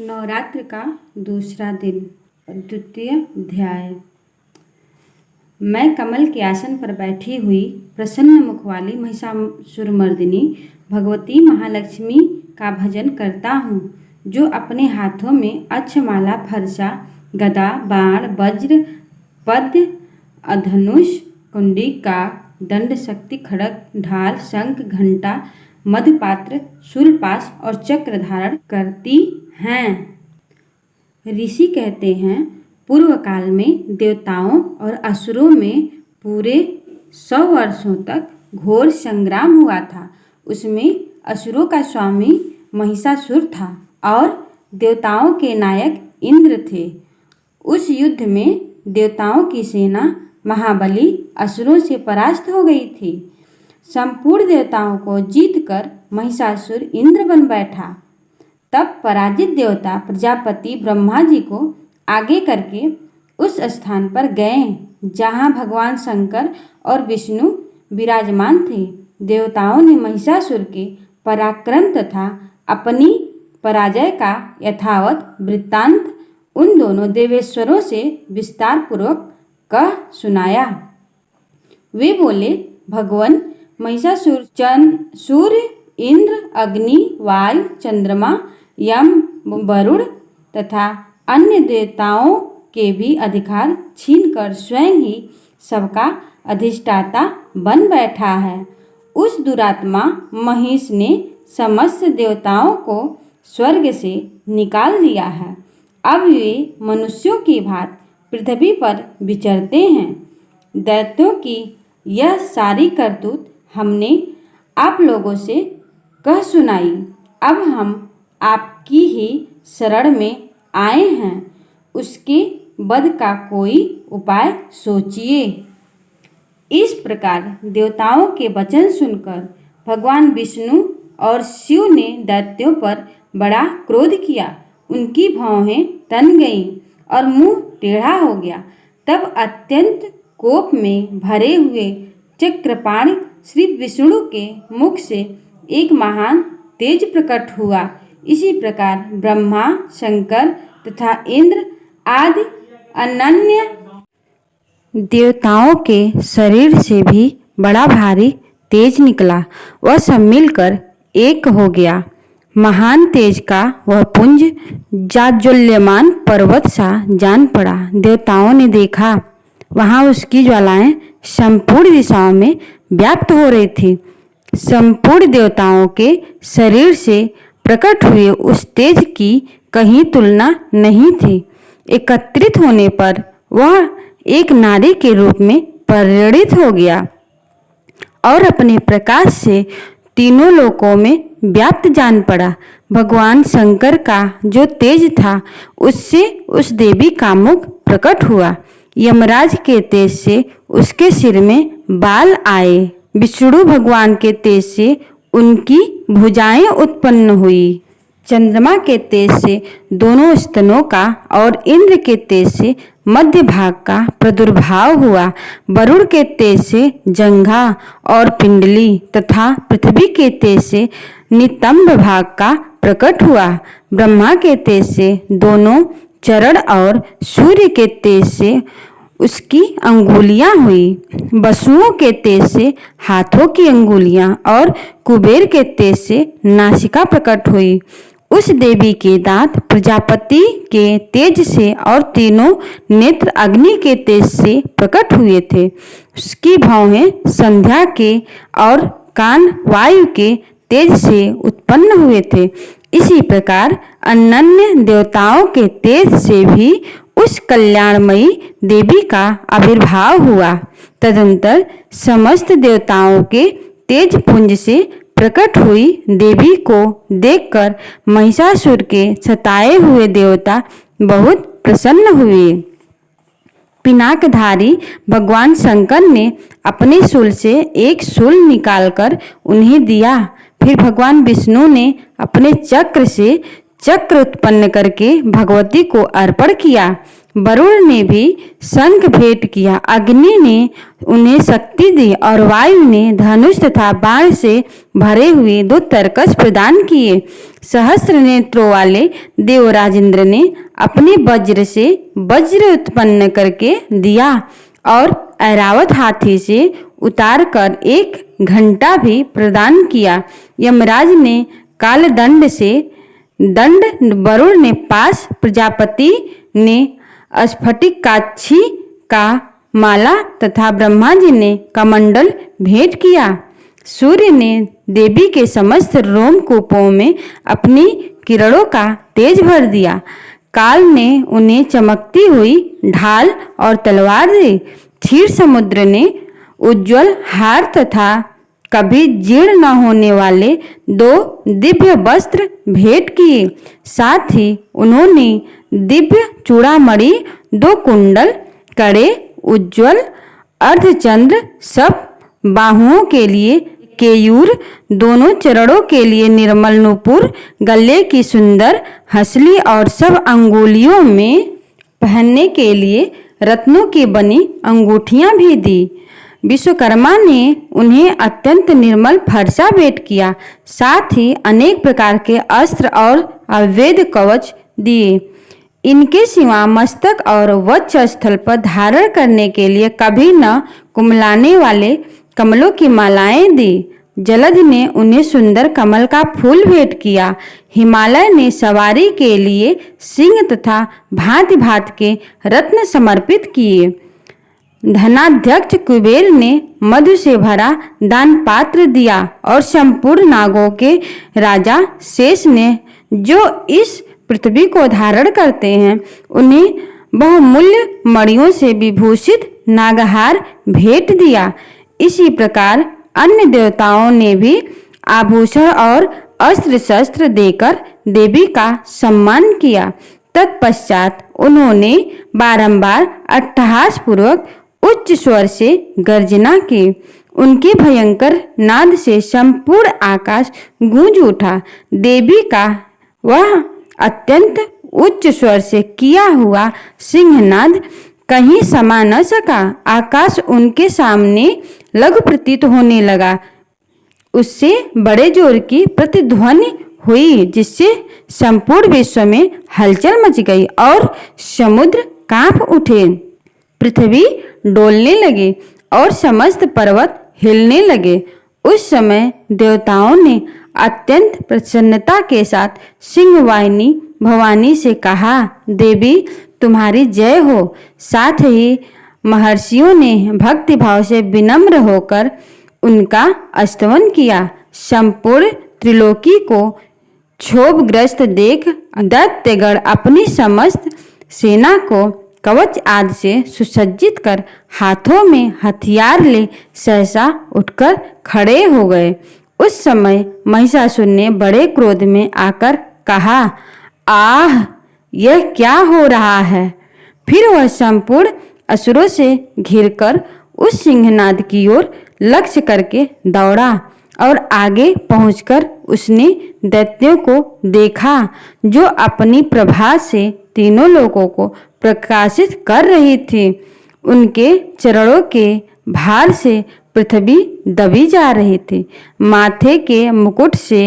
नवरात्र का दूसरा दिन, द्वितीय अध्याय। मैं कमल के आसन पर बैठी हुई प्रसन्न मुख वाली महिषासुरमर्दिनी भगवती महालक्ष्मी का भजन करता हूँ, जो अपने हाथों में अक्षमाला, फरसा, गदा, बाण, वज्र, पद्म, धनुष, कुंडिका, दंड, शक्ति, खड्ग, ढाल, शंख, घंटा, मधुपात्र, शूलपाश और चक्र धारण करती हैं। ऋषि कहते हैं, पूर्व काल में देवताओं और असुरों में पूरे 100 वर्षों तक घोर संग्राम हुआ था। उसमें असुरों का स्वामी महिषासुर था और देवताओं के नायक इंद्र थे। उस युद्ध में देवताओं की सेना महाबली असुरों से परास्त हो गई थी। संपूर्ण देवताओं को जीतकर महिषासुर इंद्र बन बैठा। तब पराजित देवता प्रजापति ब्रह्मा जी को आगे करके उस स्थान पर गए जहाँ भगवान शंकर और विष्णु विराजमान थे। देवताओं ने महिषासुर के पराक्रम तथा अपनी पराजय का यथावत वृत्तांत उन दोनों देवेश्वरों से विस्तार पूर्वक कह सुनाया। वे बोले, भगवान महिषासुर सूर्य, इंद्र, अग्नि, वायु, चंद्रमा, यम, वरुण तथा अन्य देवताओं के भी अधिकार छीनकर स्वयं ही सबका अधिष्ठाता बन बैठा है। उस दुरात्मा महिष ने समस्त देवताओं को स्वर्ग से निकाल दिया है। अब वे मनुष्यों की भांति पृथ्वी पर विचरते हैं। दैत्यों की यह सारी करतूत हमने आप लोगों से कह सुनाई। अब हम आपकी ही शरण में आए हैं। उसके वध का कोई उपाय सोचिए। इस प्रकार देवताओं के वचन सुनकर भगवान विष्णु और शिव ने दैत्यों पर बड़ा क्रोध किया। उनकी भौहें तन गईं और मुंह टेढ़ा हो गया। तब अत्यंत कोप में भरे हुए चक्रपाणि श्री विष्णु के मुख से एक महान तेज प्रकट हुआ। इसी प्रकार ब्रह्मा, शंकर तथा इंद्र आदि अन्य देवताओं के शरीर से भी बड़ा भारी तेज निकला। वह सब मिलकर एक हो गया। महान तेज का वह पुंज जाज्वल्यमान पर्वत सा जान पड़ा। देवताओं ने देखा, वहां उसकी ज्वालाएं संपूर्ण दिशाओं में व्याप्त हो रही थी। संपूर्ण देवताओं के शरीर से प्रकट हुए उस तेज की कहीं तुलना नहीं थी। एकत्रित होने पर वह एक नारी के रूप में परिणित हो गया और अपने प्रकाश से तीनों लोकों में व्याप्त जान पड़ा। भगवान शंकर का जो तेज था, उससे उस देवी का मुख प्रकट हुआ। यमराज के तेज से उसके सिर में बाल आए। विष्णु भगवान के तेज से उनकी भुजाएं उत्पन्न हुई। चंद्रमा के तेज से दोनों स्तनों का और इंद्र के तेज से मध्य भाग का प्रादुर्भाव हुआ। वरुण के तेज से जंघा और पिंडली तथा पृथ्वी के तेज से नितंब भाग का प्रकट हुआ। ब्रह्मा के तेज से दोनों चरण और सूर्य के तेज से उसकी अंगुलियां हुई। वसुओं के तेज से हाथों की अंगुलियां और कुबेर के तेज से नासिका प्रकट हुई। उस देवी के दांत प्रजापति के तेज से और तीनों नेत्र अग्नि के तेज से प्रकट हुए थे। उसकी भौहें संध्या के और कान वायु के तेज से उत्पन्न हुए थे। इसी प्रकार अन्य देवताओं के तेज से भी उस कल्याणमयी देवी का आविर्भाव हुआ। तदंतर समस्त देवताओं के तेज पुंज से प्रकट हुई देवी को देखकर महिषासुर के सताए हुए देवता बहुत प्रसन्न हुए। पिनाकधारी भगवान शंकर ने अपने शूल से एक शूल निकालकर उन्हें दिया। फिर भगवान विष्णु ने अपने चक्र से चक्र उत्पन्न करके भगवती को अर्पण किया। वरुण ने भी शंख भेंट किया। अग्नि ने उन्हें शक्ति दी और वायु ने धनुष तथा बाण से भरे हुए 2 तरकश प्रदान किए। सहस्त्र नेत्रों वाले देवराज इंद्र ने अपने वज्र से वज्र उत्पन्न करके दिया और ऐरावत हाथी से उतार कर 1 घंटा भी प्रदान किया। यमराज ने कालदंड से दंड, वरुण ने पास, प्रजापति ने स्फटिकाक्षी का माला तथा ब्रह्मा जी ने कमंडल भेंट किया। सूर्य ने देवी के समस्त रोमकूपों में अपनी किरणों का तेज भर दिया। काल ने उन्हें चमकती हुई ढाल और तलवार दी। क्षीर समुद्र ने उज्ज्वल हार तथा कभी जीर्ण न होने वाले 2 दिव्य वस्त्र भेंट किए। साथ ही उन्होंने दिव्य चूड़ामणि, 2 कुंडल, कड़े, उज्ज्वल अर्धचंद्र, सब बाहुओं के लिए केयूर, दोनों चरणों के लिए निर्मल नूपुर, गले की सुंदर हंसली और सब अंगुलियों में पहनने के लिए रत्नों की बनी अंगूठियां भी दी। विश्वकर्मा ने उन्हें अत्यंत निर्मल फरसा भेंट किया। साथ ही अनेक प्रकार के अस्त्र और अवैध कवच दिए। इनके सिवा मस्तक और वक्ष स्थल पर धारण करने के लिए कभी न कुमलाने वाले कमलों की मालाएं दी। जलध ने उन्हें सुंदर कमल का फूल भेंट किया। हिमालय ने सवारी के लिए सिंह तथा भांति भांति के रत्न समर्पित किए। धनाध्यक्ष कुबेर ने मधु से भरा दान पात्र दिया और संपूर्ण नागों के राजा शेष ने, जो इस पृथ्वी को धारण करते हैं, उन्हें बहुमूल्य मणियों से विभूषित नागहार भेंट दिया। इसी प्रकार अन्य देवताओं ने भी आभूषण और अस्त्र शस्त्र देकर देवी का सम्मान किया। तत्पश्चात उन्होंने बारंबार अट्टहास पूर्वक उच्च स्वर से गर्जना की। उनके भयंकर नाद से संपूर्ण आकाश गूंज उठा। देवी का वह अत्यंत उच्च स्वर से किया हुआ सिंहनाद कहीं समा न सका। आकाश उनके सामने लघु प्रतीत होने लगा। उससे बड़े जोर की प्रतिध्वनि हुई, जिससे संपूर्ण विश्व में हलचल मच गई और समुद्र कांप उठे। पृथ्वी डोलने लगी और समस्त पर्वत हिलने लगे। उस समय देवताओं ने अत्यंत प्रसन्नता के साथ सिंहवाहिनी भवानी से कहा, देवी तुम्हारी जय हो। साथ ही महर्षियों ने भक्ति भाव से विनम्र होकर उनका स्तवन किया। संपूर्ण त्रिलोकी को क्षोभग्रस्त देख दैत्यगण अपनी समस्त सेना को कवच आदि से सुसज्जित कर हाथों में हथियार ले सहसा उठकर खड़े हो गए। उस समय महिषासुर ने बड़े क्रोध में आकर कहा, आह, यह क्या हो रहा है। फिर वह संपूर्ण असुरों से घिरकर उस सिंहनाद की ओर लक्ष्य करके दौड़ा और आगे पहुंचकर उसने दैत्यों को देखा, जो अपनी प्रभा से तीनों लोगों को प्रकाशित कर रही थी। उनके चरणों के भार से पृथ्वी दबी जा रही थी। माथे के मुकुट से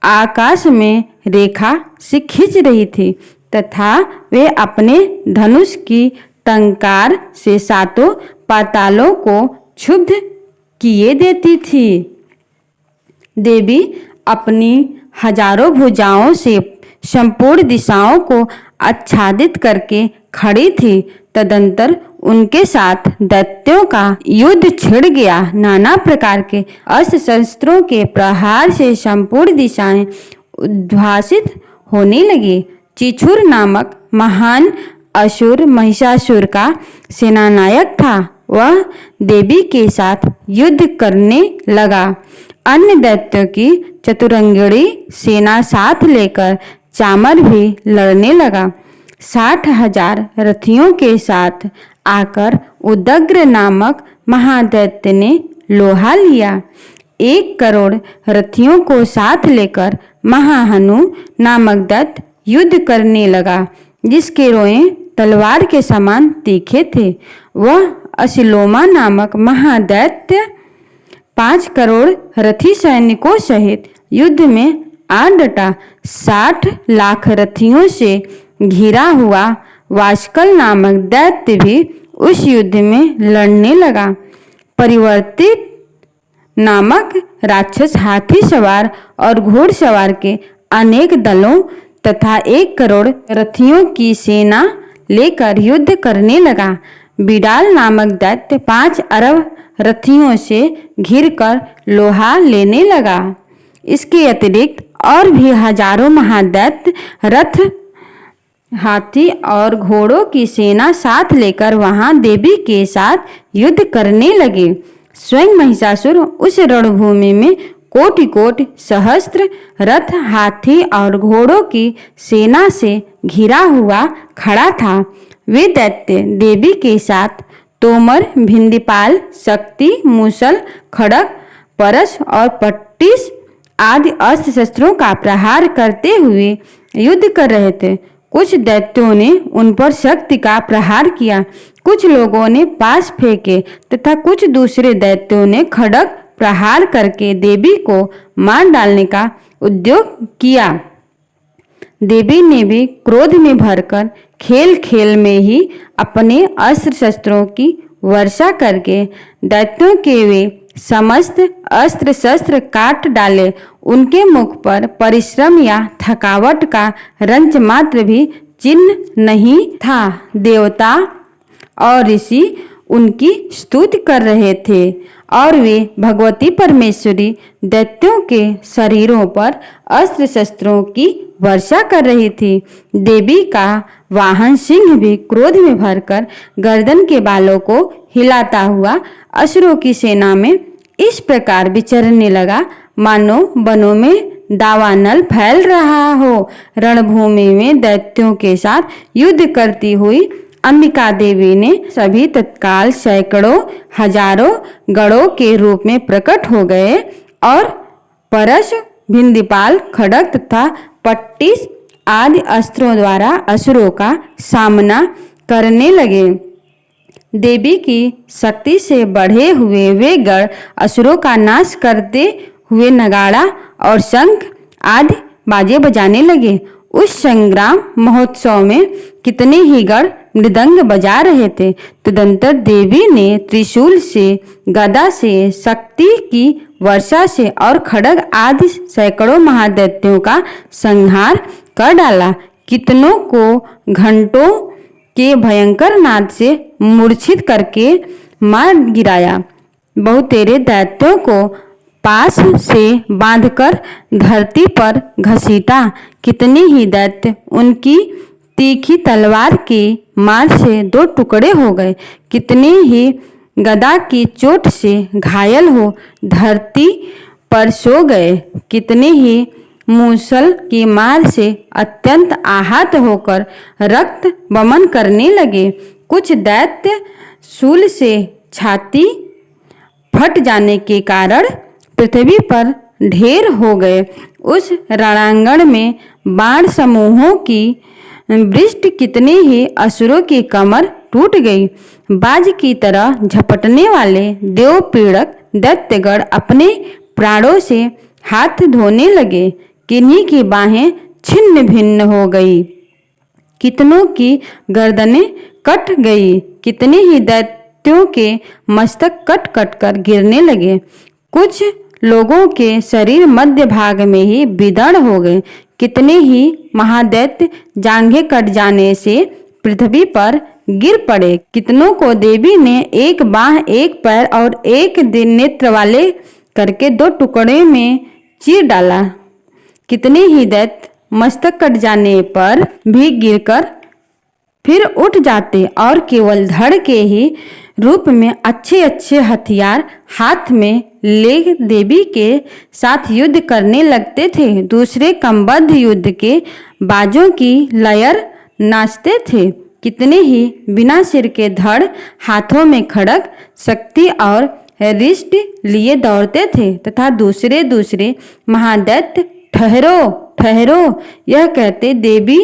आकाश में रेखा से खींच रही थी तथा वे अपने धनुष की टंकार से 7 पातालों को क्षुब्ध किए देती थी। देवी अपनी हजारों भुजाओं से संपूर्ण दिशाओं को आच्छादित करके खड़ी थी। तदंतर उनके साथ दैत्यों का युद्ध छिड़ गया। नाना प्रकार के अस्त्र शस्त्रों के प्रहार से संपूर्ण दिशाएं उद्भासित होने लगी। चिछुर नामक महान असुर महिषासुर का सेनानायक था। वह देवी के साथ युद्ध करने लगा। अन्य दैत्यों की चतुरंगिणी सेना साथ लेकर चामर भी लड़ने लगा। 60,000 रथियों के साथ आकर उदग्र नामक महादैत्य ने लोहा लिया। 1 करोड़ रथियों को साथ लेकर महाहनु नामक दैत्य युद्ध करने लगा, जिसके रोएं तलवार के समान तीखे थे। वह असिलोमा नामक महादैत्य 5 करोड़ रथी सैनिकों सहित युद्ध में आ डटा। 60 लाख रथियों से घिरा हुआ वास्कल नामक दैत्य भी उस युद्ध में लड़ने लगा। परिवर्तित नामक राक्षस हाथी सवार और घोड़सवार के अनेक दलों तथा 1 करोड़ रथियों की सेना लेकर युद्ध करने लगा। बिडाल नामक दैत्य 5 अरब रथियों से घिरकर लोहा लेने लगा। इसके अतिरिक्त और भी हजारों महादैत्य रथ, हाथी और घोड़ों की सेना साथ लेकर वहां देवी के साथ युद्ध करने लगे। स्वयं महिषासुर उस रणभूमि में कोटि कोटि सहस्त्र रथ, हाथी और घोड़ों की सेना से घिरा हुआ खड़ा था। वे दैत्य देवी के साथ तोमर, भिंदीपाल, शक्ति, मूसल, खड़ग, परश और पट्टिस आदि अस्त्र शस्त्रों का प्रहार करते हुए युद्ध कर रहे थे। कुछ दैत्यों ने उन पर शक्ति का प्रहार किया, कुछ लोगों ने पास फेंके तथा कुछ दूसरे दैत्यों ने खड़ग प्रहार करके देवी को मार डालने का उद्योग किया। देवी ने भी क्रोध में भरकर खेल खेल में ही अपने अस्त्र शस्त्रों की वर्षा करके दैत्यों के वे समस्त अस्त्र शस्त्र काट डाले। उनके मुख पर परिश्रम या थकावट का रंच मात्र भी चिन्ह नहीं था। देवता और ऋषि उनकी स्तुति कर रहे थे और वे भगवती परमेश्वरी दैत्यों के शरीरों पर अस्त्र शस्त्रों की वर्षा कर रही थी। देवी का वाहन सिंह भी क्रोध में भरकर गर्दन के बालों को हिलाता हुआ असुरों की सेना में इस प्रकार विचरने लगा मानो वनों में दावानल फैल रहा हो। रणभूमि में दैत्यों के साथ युद्ध करती हुई अंबिका देवी ने सभी तत्काल सैकड़ों हजारों गणों के रूप में प्रकट हो गए और परश, भिंदीपाल, खड़ग तथा पट्टिस आदि अस्त्रों द्वारा असुरों का सामना करने लगे। देवी की शक्ति से बढ़े हुए वे गण असुरों का नाश करते हुए नगाड़ा और शंख आदि बाजे बजाने लगे। उस संग्राम महोत्सव में कितने ही गण मृदंग बजा रहे थे। तदंतर देवी ने त्रिशूल से, गदा से, शक्ति की वर्षा से और खड़ग आदि सैकड़ों महादैत्यों का संहार कर डाला। कितनों को घंटों के भयंकर नाद से मूर्छित करके मार गिराया। बहुतेरे दैत्यों को पास से बांधकर धरती पर घसीटा। कितने ही दैत्य उनकी तीखी तलवार की मार से 2 टुकड़े हो गए। कितने ही गदा की चोट से घायल हो धरती पर सो गए। कितने ही मूसल की मार से अत्यंत आहत होकर रक्त वमन करने लगे। कुछ दैत्य शूल से छाती फट जाने के कारण पृथ्वी पर ढेर हो गए। उस रणांगण में बाण समूहों की वृष्टि, कितने ही असुरों की कमर टूट गई। बाज की तरह झपटने वाले देव पीड़क दैत्यगण अपने प्राणों से हाथ धोने लगे। किन्हीं की बाहें छिन्न भिन्न हो गई, कितनों की गर्दनें कट गई। कितने ही दैत्यों के मस्तक कट कट कर गिरने लगे। कुछ लोगों के शरीर मध्य भाग में ही विदीर्ण हो गए। कितने ही महादैत्य जांघें कट जाने से पृथ्वी पर गिर पड़े। कितनों को देवी ने 1 बाह, 1 पैर और 1 नेत्र वाले करके 2 टुकड़े में चीर डाला। कितने ही दैत्य मस्तक कट जाने पर भी गिरकर फिर उठ जाते और केवल धड़ के ही रूप में अच्छे अच्छे हथियार हाथ में ले देवी के साथ युद्ध करने लगते थे। दूसरे क्रमबद्ध युद्ध के बाजों की लयर नाचते थे। कितने ही बिना सिर के धड़, हाथों में खड़ग, शक्ति और रिष्ट लिए दौड़ते थे तथा दूसरे दूसरे महादैत्य ठहरो ठहरो यह कहते देवी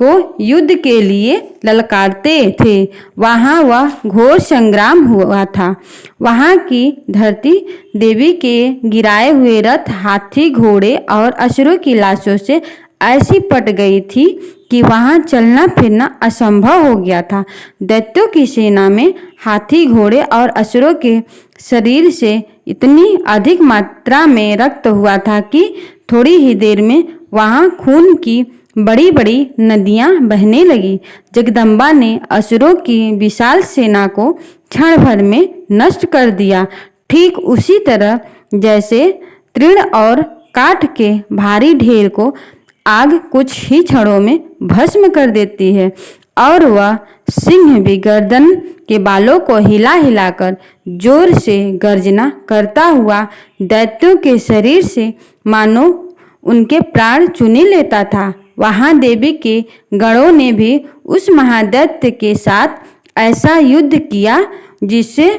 को युद्ध के लिए ललकारते थे। वहाँ वह घोर संग्राम हुआ था। वहाँ की धरती देवी के गिराए हुए रथ, हाथी, घोड़े और असुरों की लाशों से ऐसी पट गई थी कि वहाँ चलना फिरना असंभव हो गया था। दैत्यों की सेना में हाथी, घोड़े और असुरों के शरीर से इतनी अधिक मात्रा में रक्त हुआ था कि थोड़ी ही देर में वहाँ खून की बड़ी बड़ी नदियां बहने लगी। जगदम्बा ने असुरों की विशाल सेना को क्षण भर में नष्ट कर दिया, ठीक उसी तरह जैसे तृण और काठ के भारी ढेर को आग कुछ ही क्षणों में भस्म कर देती है। और वह सिंह भी गर्दन के बालों को हिला हिलाकर जोर से गर्जना करता हुआ दैत्यों के शरीर से मानो उनके प्राण चुनी लेता था। वहाँ देवी के गणों ने भी उस महादैत्य के साथ ऐसा युद्ध किया जिससे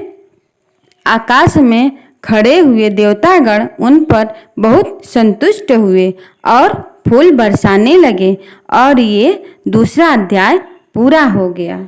आकाश में खड़े हुए देवतागण उन पर बहुत संतुष्ट हुए और फूल बरसाने लगे। और ये दूसरा अध्याय पूरा हो गया।